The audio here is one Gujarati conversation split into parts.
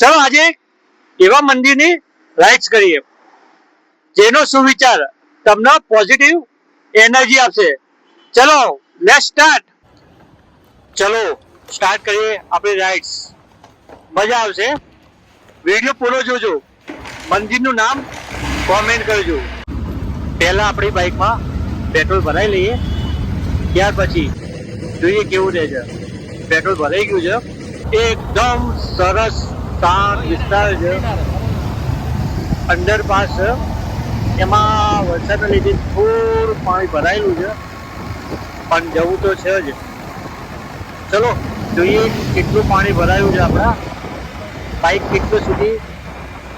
ચલો આજે એવા મંદિરની રાઇડ્સ કરીએ જેનો સુવિચાર તમને પોઝિટિવ એનર્જી આપશે. ચલો લેટ્સ સ્ટાર્ટ. ચલો સ્ટાર્ટ કરીએ આપણી રાઇડ્સ. મજા આવશે. વિડીયો પૂરો જોજો. મંદિરનું નામ કોમેન્ટ કરજો. પહેલા આપણી બાઇકમાં પેટ્રોલ ભરાઈ લઈએ, ત્યાર પછી જોઈએ કેવું રહે છે. પેટ્રોલ ભરાઈ ગયું છે. એકદમ સરસ શાંત વિસ્તાર છે. અંડરપાસ છે, એમાં વરસાદના લીધે થોડું પાણી ભરાયેલું છે, પણ જવું તો છે જ. ચલો જોઈએ કેટલું પાણી ભરાયું છે. આપણા બાઇક કેટલું સુધી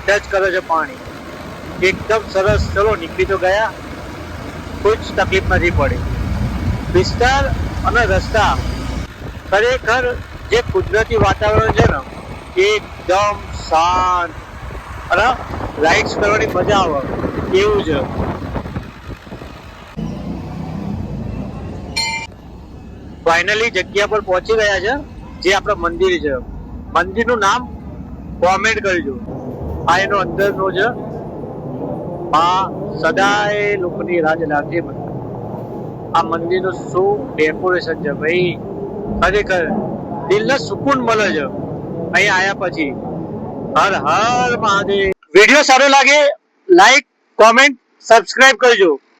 ટચ કરે છે પાણી. એકદમ સરસ. ચલો નીકળી તો ગયા, કોઈ જ તકલીફ નથી પડી. વિસ્તાર અને રસ્તા ખરેખર જે કુદરતી વાતાવરણ છે ને એકદમ શાંત અને રાઇડ્સ કરવાની મજા આવે એવું છે. ફાઇનલી જગ્યા પર પહોંચી ગયા છે, જે આપણા મંદિર છે. મંદિરનું નામ કોમેન્ટ કરજો. આ એનો અંદરનો છે. આ સદાય લોકોની રાજ લાગતી મંદિર. આ મંદિરનું શું ડેકોરેશન છે ભાઈ, ખરેખર દિલને સુકૂન મળે છે અહીં આયા પછી. હર હર મહાદેવ. વિડીયો સારો લાગે લાઈક, કોમેન્ટ, સબસ્ક્રાઇબ કરજો.